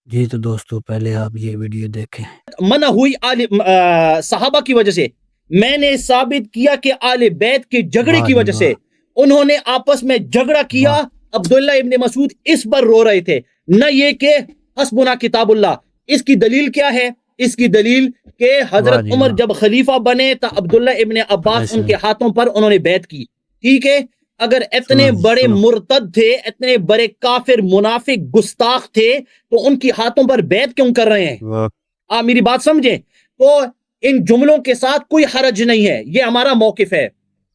جی تو دوستو پہلے آپ یہ ویڈیو دیکھیں۔ منع ہوئی صحابہ کی وجہ سے، میں نے ثابت کیا کہ آل بیت کے جھگڑے کی وجہ سے انہوں نے آپس میں جھگڑا کیا۔ عبداللہ ابن مسعود اس پر رو رہے تھے، نہ یہ کہ حسبنا کتاب اللہ۔ اس کی دلیل کیا ہے؟ اس کی دلیل کہ حضرت عمر جب خلیفہ بنے تو عبداللہ ابن عباس ان کے ہاتھوں پر انہوں نے بیعت کی، ٹھیک ہے؟ اگر اتنے بڑے مرتد تھے، اتنے بڑے کافر منافق گستاخ تھے تو ان کی ہاتھوں پر بیعت کیوں کر رہے ہیں؟ آپ میری بات سمجھیں۔ تو ان جملوں کے ساتھ کوئی حرج نہیں ہے، یہ ہمارا موقف ہے۔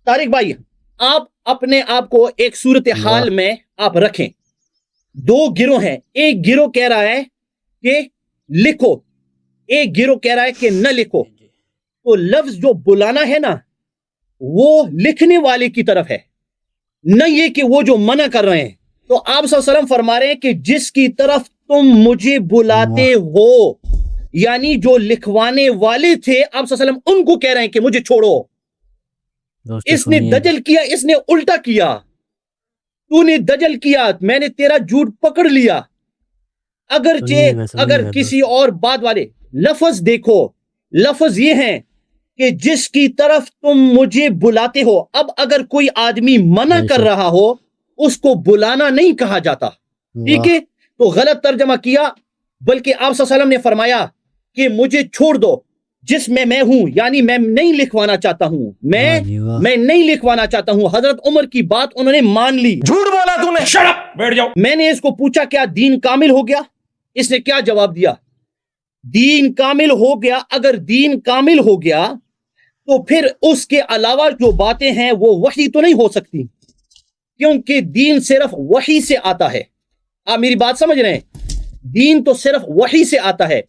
طارق بھائی، آپ اپنے آپ کو ایک صورتحال میں آپ رکھیں۔ دو گروہ ہیں، ایک گروہ کہہ رہا ہے کہ لکھو، ایک گروہ کہہ رہا ہے کہ نہ لکھو۔ تو لفظ جو بلانا ہے نا، وہ لکھنے والے کی طرف ہے، نہ یہ کہ وہ جو منع کر رہے ہیں۔ تو آپ صلی اللہ علیہ وسلم فرما رہے ہیں کہ جس کی طرف تم مجھے بلاتے ہو، یعنی جو لکھوانے والے تھے، آپ صلی اللہ علیہ وسلم ان کو کہہ رہے ہیں کہ مجھے چھوڑو۔ اس نے دجل کیا، اس نے الٹا کیا۔ تو نے دجل کیا، میں نے تیرا جھوٹ پکڑ لیا۔ اگر کسی اور بات والے لفظ دیکھو، لفظ یہ ہیں کہ جس کی طرف تم مجھے بلاتے ہو۔ اب اگر کوئی آدمی منع کر رہا ہو، اس کو بلانا نہیں کہا جاتا، ٹھیک ہے؟ تو غلط ترجمہ کیا، بلکہ آپ صلی اللہ علیہ وسلم نے فرمایا کہ مجھے چھوڑ دو جس میں ہوں، یعنی میں نہیں لکھوانا چاہتا ہوں، میں نہیں لکھوانا چاہتا ہوں۔ حضرت عمر کی بات انہوں نے مان لی۔ جھوٹ بولا تو نے، شٹ اپ، بیٹھ جاؤ۔ میں نے اس کو پوچھا کیا دین کامل ہو گیا؟ اس نے کیا جواب دیا؟ دین کامل ہو گیا۔ اگر دین کامل ہو گیا تو پھر اس کے علاوہ جو باتیں ہیں وہ وحی تو نہیں ہو سکتی، کیونکہ دین صرف وحی سے آتا ہے۔ آپ میری بات سمجھ رہے ہیں؟ دین تو صرف وحی سے آتا ہے۔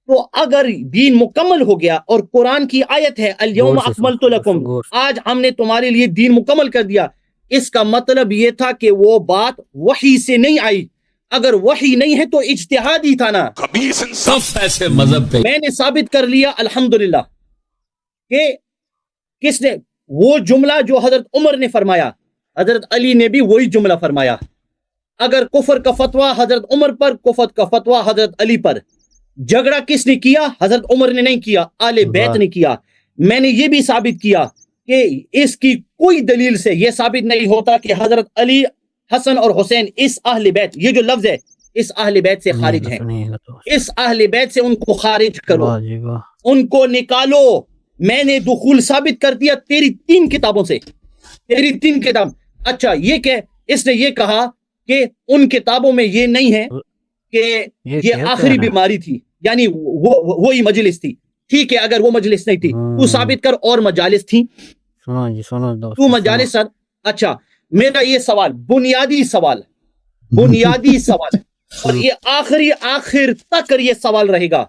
تو اگر دین مکمل ہو گیا، اور قرآن کی آیت ہے الیوم اکملت لکم، آج ہم نے تمہارے لیے دین مکمل کر دیا، اس کا مطلب یہ تھا کہ وہ بات وحی سے نہیں آئی۔ اگر وحی نہیں ہے تو اجتہادی تھا نا۔ سب ایسے مذہب پہ میں نے ثابت کر لیا الحمدللہ کہ کس نے وہ جملہ جو حضرت عمر نے فرمایا، حضرت علی نے بھی وہی جملہ فرمایا۔ اگر کفر کا فتویٰ حضرت عمر پر، کفر کا فتویٰ حضرت علی پر۔ جھگڑا کس نے کیا؟ حضرت عمر نے نہیں کیا، آل بیت نے کیا۔ میں نے یہ بھی ثابت کیا کہ اس کی کوئی دلیل سے یہ ثابت نہیں ہوتا کہ حضرت علی، حسن اور حسین اس اہل بیت، یہ جو لفظ ہے اس اہل بیت سے خارج ہیں۔ اس اہل بیت سے ان کو خارج کرو، ان کو نکالو۔ میں نے دخول ثابت کر دیا تیری 3 کتابوں سے، تیری 3 کتاب۔ اچھا یہ کہ اس نے یہ کہا کہ ان کتابوں میں یہ نہیں ہے کہ یہ آخری بیماری تھی، یعنی وہی مجلس تھی، ٹھیک ہے؟ اگر وہ مجلس نہیں تھی تو ثابت کر اور مجالس تھی، تو مجالس۔ اچھا میرا یہ سوال، بنیادی سوال اور یہ آخر تک یہ سوال رہے گا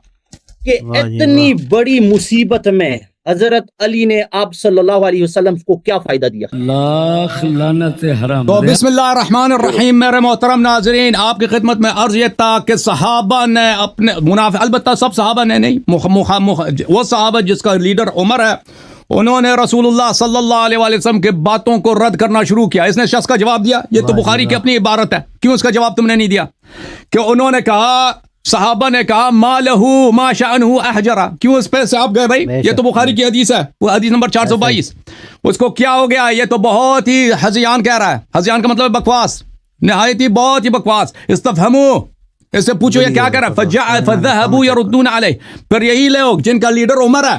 کہ اتنی بڑی مصیبت میں حضرت علی نے آپ صلی اللہ علیہ وسلم کو کیا فائدہ دیا؟ لاکھ لعنت حرام۔ تو بسم اللہ الرحمن الرحیم۔ میرے محترم ناظرین، آپ کی خدمت میں عرض یہ تھا کہ صحابہ نے اپنے منافع، البتہ سب صحابہ نے نہیں، وہ صحابہ جس کا لیڈر عمر ہے، انہوں نے رسول اللہ صلی اللہ علیہ وسلم کے باتوں کو رد کرنا شروع کیا۔ اس نے شخص کا جواب دیا، یہ تو بخاری کی اپنی عبارت ہے، کیوں اس کا جواب تم نے نہیں دیا؟ کہ انہوں نے کہا، صحابہ نے کہا ما لہو ما شأنہ احجرا، کیوں اس پہ سے آپ گئے بھائی؟ یہ تو بخاری کی حدیث ہے، وہ حدیث نمبر 422۔ اس کو کیا ہو گیا؟ یہ تو بہت ہی ہذیان کہہ رہا ہے۔ ہذیان کا مطلب بکواس، نہایت ہی بہت ہی بکواس۔ استفہموا، اس سے پوچھو یہ کیا کہہ رہا ہے؟ فذهبوا يردون علیہ۔ پھر یہی لوگ جن کا لیڈر عمر ہے،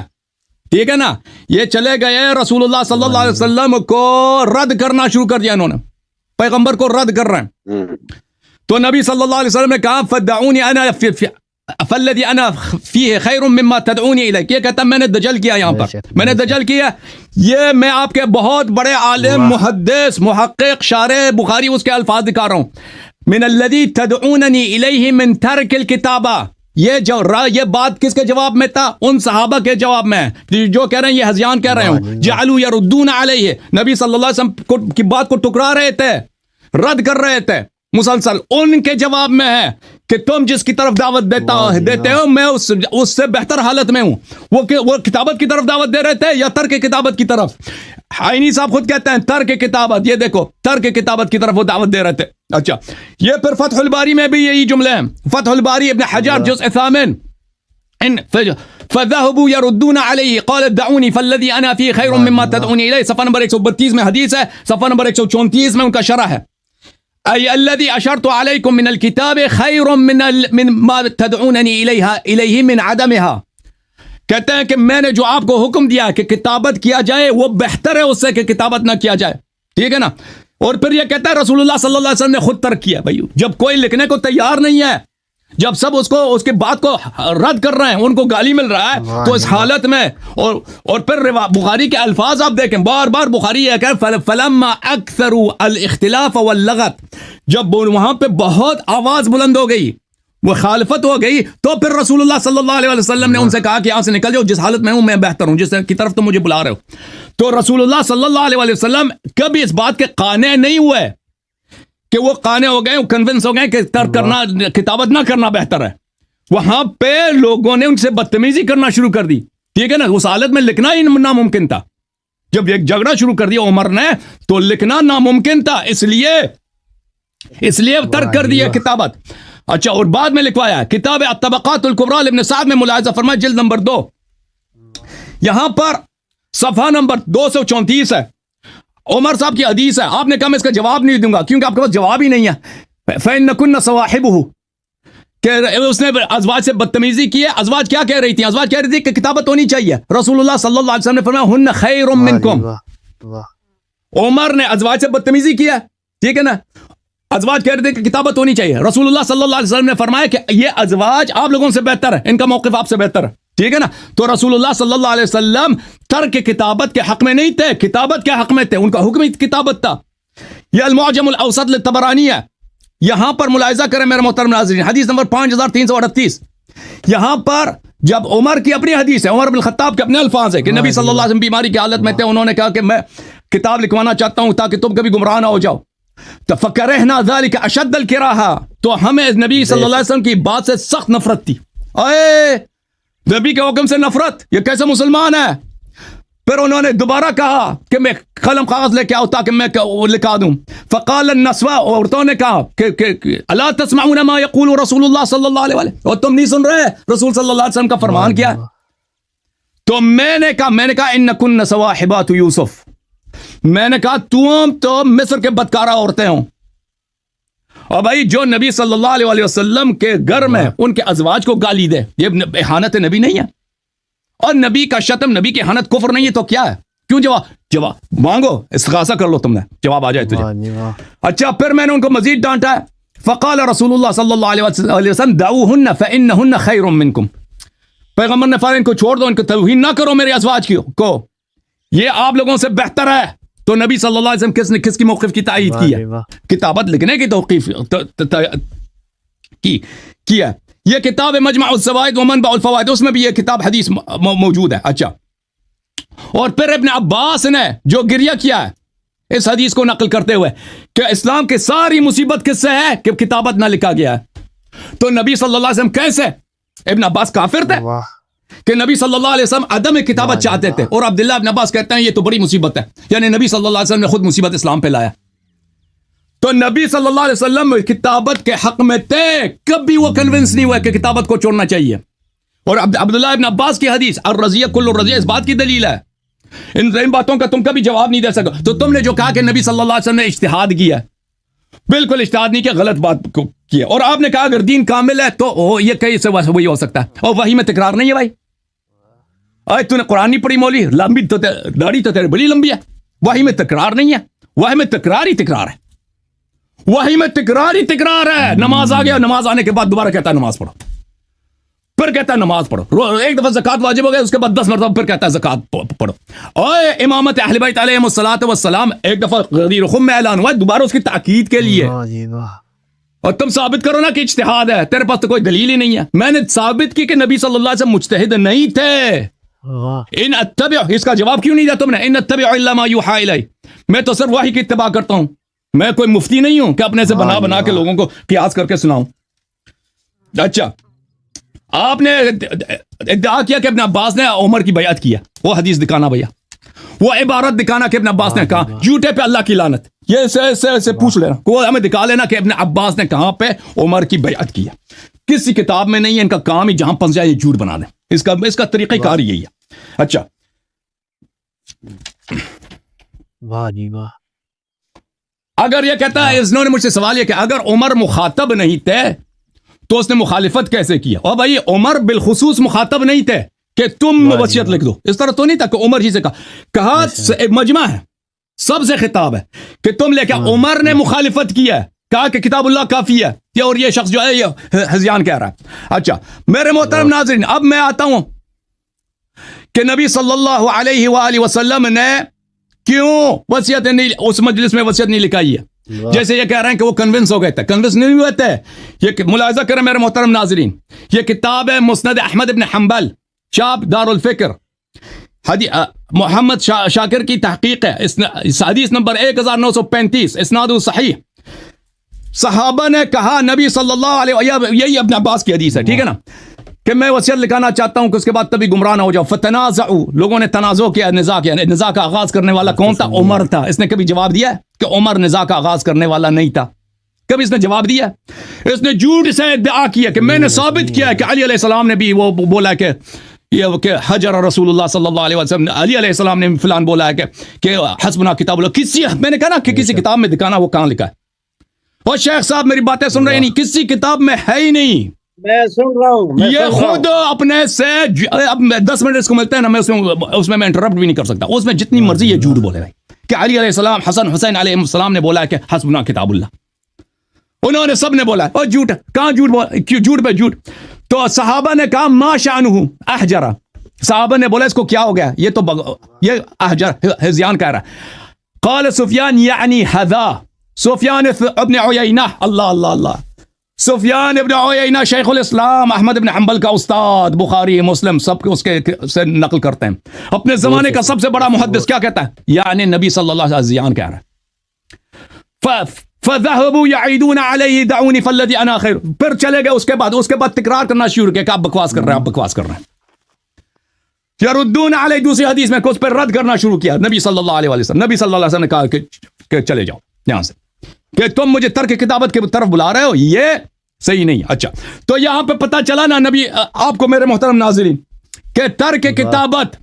ٹھیک ہے نا، یہ چلے گئے رسول اللہ صلی اللہ علیہ وسلم کو رد کرنا شروع کر دیا، انہوں نے پیغمبر کو رد کر رہے ہیں۔ تو نبی صلی اللہ علیہ وسلم نے کہا فدعونی انا فالذی انا فیہ خیر مما تدعونی الیہ۔ یہ کہتا ہے میں نے دجل کیا، یہاں پر میں نے دجل کیا، یہ میں آپ کے بہت بڑے عالم، محدث، محقق، شارح بخاری اس کے الفاظ دکھا رہا ہوں۔ من الذی تدعوننی الیہ من ترک الکتابہ۔ یہ بات کس کے جواب میں تھا؟ ان صحابہ کے جواب میں جو کہہ رہے ہیں یہ ہذیان کہہ رہے ہوں، جعلوا یردون علیہ، نبی صلی اللہ علیہ وسلم کی بات کو ٹکرا رہے تھے، رد کر رہے تھے۔ مسلسل ان کے جواب میں ہے کہ تم جس کی طرف دعوت دیتے ہو میں اس سے بہتر حالت میں ہوں. وہ کتابت کی طرف دعوت دے رہے تھے یا ترک کتابت کی طرف؟ عینی صاحب خود کہتے ہیں ترک کتابت. یہ دیکھو ترک کتابت کی طرف وہ دعوت دے رہے تھے. اچھا یہ پھر فتح الباری میں بھی یہی جملے ہیں. فتح الباری ابن حجر جزء 8 فذهبوا يردون عليه قال دعوني فالذي انا فيه خير مما تدعوني اليه. صفحہ نمبر 132 میں حدیث ہے. صفحہ نمبر 134 میں ان کا شرح ہے. اي الذي اشرت عليكم من الكتاب خير من ما تدعونني اليه من عدمها. کہتے ہیں کہ میں نے جو آپ کو حکم دیا کہ کتابت کیا جائے وہ بہتر ہے اس سے کہ کتابت نہ کیا جائے. ٹھیک ہے نا. اور پھر یہ کہتا ہے رسول اللہ صلی اللہ علیہ وسلم نے خود ترک کیا. بھائی جب کوئی لکھنے کو تیار نہیں ہے، جب سب اس کے بات کو رد کر رہے ہیں، ان کو گالی مل رہا ہے، تو اس حالت میں اور پھر بخاری کے الفاظ آپ دیکھیں، بار بار بخاری یہ کہ فلما اکثروا الاختلاف واللغط، جب وہاں پہ بہت آواز بلند ہو گئی، وہ خالفت ہو گئی، تو پھر رسول اللہ صلی اللہ علیہ وسلم نے ان سے کہا کہ یہاں سے نکل جاؤ، جس حالت میں ہوں میں بہتر ہوں، جس کی طرف تم مجھے بلا رہے ہو. تو رسول اللہ صلی اللہ علیہ وسلم کبھی اس بات کے قانع نہیں ہوئے کہ وہ قانع ہو گئے، کنونس ہو گئے کہ ترک کرنا، کتابت نہ کرنا بہتر ہے. وہاں پہ لوگوں نے ان سے بدتمیزی کرنا شروع کر دی. ٹھیک ہے نا. اس حالت میں لکھنا ہی ناممکن تھا. جب ایک جھگڑا شروع کر دیا عمر نے تو لکھنا ناممکن تھا، اس لیے ترک کر دیا کتابت. اچھا اور بعد میں لکھوایا کتاب الطبقات الکبریٰ ابن سعد میں ملاحظہ فرمائے جلد نمبر 2، یہاں پر صفحہ نمبر 234 ہے. عمر صاحب کی حدیث ہے. آپ نے کہا میں اس کا جواب نہیں دوں گا کیونکہ آپ کے پاس جواب ہی نہیں ہے. فَإِنَّكُنَّ صَوَاحِبُهُ کہ اس نے ازواج سے بدتمیزی کی ہے. ازواج کیا کہہ رہی تھیں؟ ازواج کہہ رہی تھی کہ کتابت ہونی چاہیے. رسول اللہ صلی اللہ علیہ وسلم نے فرمایا ہن خیر منکم. عمر نے ازواج سے بدتمیزی کی ہے. ٹھیک ہے نا. ازواج کہہ رہے تھے کہ کتابت ہونی چاہیے. رسول اللہ صلی اللہ علیہ وسلم نے فرمایا کہ یہ ازواج آپ لوگوں سے بہتر ہے، ان کا موقف آپ سے بہتر ہے. ٹھیک ہے نا. تو رسول اللہ صلی اللہ علیہ وسلم ترک کتابت کے حق میں نہیں تھے، کتابت کے حق میں تھے. ان کا حکم ہی کتابت تھا. یہ المعجم الاوسط للطبرانی ہے. یہاں پر ملاحظہ کریں میرے محترم ناظرین، حدیث نمبر 5338. یہاں پر جب عمر کی اپنی حدیث ہے، عمر بن الخطاب کے اپنے الفاظ ہے کہ نبی صلی اللہ علیہ وسلم بیماری کی حالت میں تھے، انہوں نے کہا کہ میں کتاب لکھوانا چاہتا ہوں تاکہ تم کبھی گمراہ نہ ہو جاؤ. تو فکرہنا ذلک اشد الکراہہ، تو ہمیں نبی صلی اللہ علیہ وسلم کی بات سے سخت نفرت تھی. اے نبی کے حکم سے نفرت، یہ کیسے مسلمان ہے؟ پھر انہوں نے دوبارہ کہا کہ میں قلم کاغذ لے کے آؤ تاکہ میں لکھا دوں. فقال النسوہ، عورتوں نے کہا کہ الا تسمعون ما یقول رسول اللہ صلی اللہ علیہ وسلم، اور تم نہیں سن رہے رسول صلی اللہ علیہ وسلم کا فرمان کیا ہے؟ تو میں نے کہا انکن صواحبات یوسف، میں نے کہا تم تو مصر کے بدکارہ عورتیں ہوں. اور بھائی جو نبی صلی اللہ علیہ وسلم کے گھر میں ان کے ازواج کو گالی دے، یہ احانت نبی نہیں ہے. اور نبی کا شتم، نبی کی احانت کفر نہیں ہے تو کیا ہے؟ کیوں جواب مانگو، استغاثہ کر لو، تم نے جواب آ جائے تجھے. اچھا پھر میں نے ان کو مزید ڈانٹا ہے. فقال رسول اللہ صلی اللہ علیہ وسلم دعوہن فإنہن خیر منکم. پیغمبر نے فرمایا ان کو چھوڑ دو، ان کو توہین نہ کرو میرے ازواج کو، یہ آپ لوگوں سے بہتر ہے. تو نبی صلی اللہ علیہ وسلم کس کی موقف کی تائید کی ہے؟ کتابت لکھنے کی توقیف کی ہے. یہ کتاب مجمع الزوائد و منبع الفوائد، اس میں بھی یہ کتاب حدیث موجود ہے. اچھا اور پھر ابن عباس نے جو گریہ کیا ہے اس حدیث کو نقل کرتے ہوئے کہ اسلام کی ساری مصیبت کس سے ہے کہ کتابت نہ لکھا گیا ہے. تو نبی صلی اللہ علیہ وسلم کیسے؟ ابن عباس کافر تھے کہ نبی صلی اللہ علیہ وسلم عدم کتابت چاہتے تھے، اور عبداللہ ابن عباس کہتے ہیں یہ تو بڑی مصیبت ہے، یعنی نبی صلی اللہ علیہ وسلم نے خود مصیبت اسلام پہ لایا. تو نبی صلی اللہ علیہ وسلم کتابت کے حق میں تھے، کبھی وہ کنونس نہیں ہوا کہ کتابت کو چھوڑنا چاہیے. اور عبداللہ ابن عباس کی حدیث الرضیہ کل الرضیہ اس بات کی دلیل ہے. ان باتوں کا تم کبھی جواب نہیں دے سکو. تو تم نے جو کہا کہ نبی صلی اللہ علیہ وسلم نے اجتہاد کیا، بالکل اجتہاد نہیں کیا، غلط بات کو کیا. اور آپ نے کہا اگر دین کامل ہے تو یہ کہیں سے وہی ہو سکتا ہے. اور وحی میں تکرار نہیں ہے. بھائی آج تو نے قرآن نہیں پڑھی مولی، لمبی تو داڑھی تو تیرے بڑی لمبی ہے. وحی میں تکرار نہیں ہے، وحی میں تکرار ہی تکرار ہے، وحی میں تکرار ہی تکرار ہے. نماز آ گیا، نماز آنے کے بعد دوبارہ کہتا ہے نماز پڑھو، پھر کہتا ہے نماز پڑھو. ایک دفعہ زکوٰۃ واجب ہو گیا، اس کے بعد 10 مرتبہ پھر کہتا ہے زکوٰۃ پڑھو. اور امامت اہل بیت علیہم الصلوۃ والسلام ایک دفعہ غدیر خم میں اعلان ہوا ہے، دوبارہ اس کی تاکید کے لیے. اور تم ثابت کرو نا کہ اجتہاد ہے، تیرے پاس تو کوئی دلیل ہی نہیں ہے. میں نے ثابت کی کہ نبی صلی اللہ علیہ وسلم مجتہد نہیں تھے. ان اتبع، اس کا جواب کیوں نہیں دیا تم نے؟ ان اتبع الا ما یوحى الی، میں تو صرف وحی کی اتباع کرتا ہوں. میں کوئی مفتی نہیں ہوں کہ اپنے سے بنا بنا کے لوگوں کو قیاس کر کے سناؤں. اچھا آپ نے ادعا کیا کہ ابن عباس نے عمر کی بیعت کیا, وہ حدیث دکھانا بھیا, وہ عبارت دکھانا کہ ابن عباس نے کہا, جھوٹے پہ اللہ کی لعنت. یہ سے پوچھ لینا, کوئی ہمیں دکھا لینا کہ ابن عباس نے کہاں پہ عمر کی بیعت کیا. کسی کتاب میں نہیں ہے, ان کا کام ہی جہاں پھنس جائے یہ جھوٹ بنا دیں. اس کا طریقہ کار یہی ہے. اچھا واہ جی واہ. اگر یہ کہتا ہے, انہوں نے مجھ سے سوال یہ کہ اگر عمر مخاطب نہیں تھے تو اس نے مخالفت کیسے کیا؟ اور بھائی عمر بالخصوص مخاطب نہیں تھے کہ تم وصیت لکھ دو, اس طرح تو نہیں تھا کہ عمر جی سے کہا مجمع ہے, سب سے خطاب ہے کہ تم لے کے عمر نے مخالفت کیا ہے, کہا کہ کتاب اللہ کافی ہے, اور یہ شخص جو ہے یہ ہذیان کہہ رہا ہے. اچھا میرے محترم ناظرین, اب میں آتا ہوں کہ نبی صلی اللہ علیہ وآلہ وسلم نے کیوں وصیت نہیں, اس مجلس میں وصیت نہیں لکھائی ہے. جیسے یہ کہہ رہے ہیں کہ وہ کنونس ہو گئے تھے, کنونس نہیں ہوئے تھے. یہ ملاحظہ کریں میرے محترم ناظرین, یہ کتاب ہے مسند احمد ابن حنبل, چاپ دار الفکر, محمد شاکر کی تحقیق ہے, حدیث نمبر 1935, اسناد صحیح. صحابہ نے کہا نبی صلی اللہ علیہ وسلم, یہی ابن عباس کی حدیث ہے, ٹھیک ہے نا, کہ میں وصیت لکھانا چاہتا ہوں کہ اس کے بعد تبھی گمراہ نہ ہو جاؤ. فتنازعوا, لوگوں نے تنازع کیا, نزاع کیا. نزاع کا آغاز کرنے والا کون تھا؟ عمر تھا. اس نے کبھی جواب دیا کہ عمر نزاع کا آغاز کرنے والا نہیں تھا؟ کبھی اس نے جواب دیا؟ اس نے جھوٹ سے ادعا کیا کہ میں نے ثابت کیا ہے کہ علی علیہ السلام نے بھی وہ بولا کہ یہ کہ حجر رسول اللہ صلی اللہ علیہ وسلم, علی علیہ السلام نے فلان بولا ہے کہ حسبنا کتاب اللہ. کسی, میں نے کہا نا کہ کسی کتاب میں دکھانا وہ کہاں لکھا ہے. اور شیخ صاحب میری باتیں سن رہے ہیں, نہیں کسی کتاب میں ہے ہی نہیں. میں سن رہا ہوں, یہ خود اپنے سے اب 10 منٹ اس کو ملتے ہیں نا, میں اس میں انٹرپٹ بھی نہیں کر سکتا. اس میں جتنی مرضی یہ جھوٹ بولے بھائی کہ علی علیہ السلام, حسن حسین علیہ السلام نے بولا ہے کہ حسبنا کتاب اللہ, انہوں نے سب نے بولا ہے. اور جھوٹ, کہاں جھوٹ پہ جھوٹ. تو صحابہ نے کہا ما شأنہ احجرا, صحابہ نے بولا اس کو کیا ہو گیا, یہ تو یہ احجر ہذیان کہہ رہا ہے. قال سفیان یعنی حذا, سفیان ابن عیینہ, اللہ اللہ اللہ, سفیان ابن عیینہ شیخ الاسلام احمد ابن حنبل کا استاد, بخاری مسلم سب کے اس کے سے نقل کرتے ہیں. اپنے زمانے کا سب سے بڑا محدث کیا کہتا ہے؟ یعنی نبی صلی اللہ علیہ وسلم ہذیان کہہ رہا ہے. فذهبوا يعيدون عليه دعوني فالذي انا خير, پھر چلے گئے. اس کے بعد تکرار کرنا شروع کیا کہ آپ بکواس کر رہے ہیں, آپ بکواس کر رہے ہیں. یردون علی, دوسری حدیث میں اس پر رد کرنا شروع کیا نبی صلی اللہ علیہ وسلم. نبی صلی اللہ علیہ وسلم نے کہا کہ چلے جاؤ یہاں سے, کہ تم مجھے ترک کتابت کی طرف بلا رہے ہو, یہ صحیح نہیں. اچھا تو یہاں پہ پتہ چلا نا نبی آپ کو میرے محترم ناظرین کہ ترک کتابت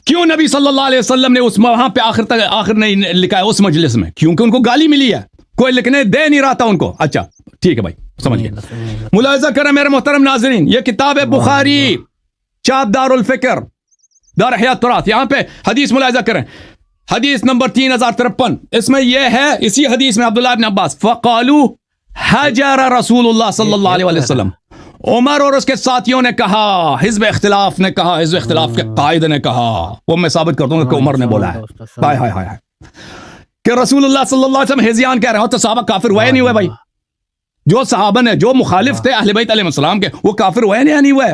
کیوں نبی صلی اللہ علیہ وسلم نے اس وہاں پہ آخر نہیں لکھا ہے اس مجلس میں, کیونکہ ان کو گالی ملی ہے, کوئی لکھنے دے نہیں رہا تھا ان کو. اچھا ٹھیک ہے بھائی, سمجھ گئے. ملاحظہ کریں میرے محترم ناظرین, یہ کتاب ہے بخاری, چاپ دار الفکر, دار احیاء التراث. یہاں پہ حدیث ملاحظہ کریں, حدیث نمبر 3053, اس میں یہ ہے, اسی حدیث میں عبداللہ ابن عباس فقالو حجر رسول اللہ صلی اللہ علیہ وسلم, عمر اور اس کے ساتھیوں نے کہا, حزب اختلاف نے کہا, حزب اختلاف کے قائد نے کہا, وہ میں ثابت کر دوں گا کہ عمر نے بولا ہے, ہائے ہائے ہائے, کہ رسول اللہ صلی اللہ علیہ وسلم ہذیان کہہ رہے ہیں. تو صحابہ کافر ہوئے نہیں ہوئے بھائی؟ جو صحابہ نے جو مخالف تھے اہل بیت علیہ السلام کے, وہ کافر ہوئے نہیں ہوئے؟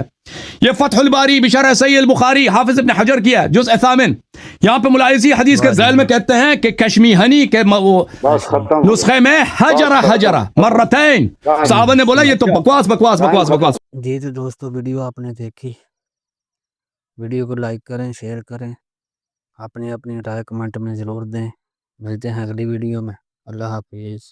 یہ فتح الباری بشرح صحیح البخاری حافظ ابن حجر کیا ہے, جزء ثامن. یہاں پہ ملاحظی حدیث کے ذیل میں کہتے ہیں کہ کشمیہنی کے نسخے میں حجرہ مرتین, صحابہ نے بولا یہ تو بکواس بکواس بکواس بکواس. جی تو دوستو ویڈیو آپ نے دیکھی, ویڈیو کو لائک کریں, شیئر کریں, اپنی رائے کمنٹ میں ضرور دیں. ملتے ہیں اگلی ویڈیو میں. اللہ حافظ.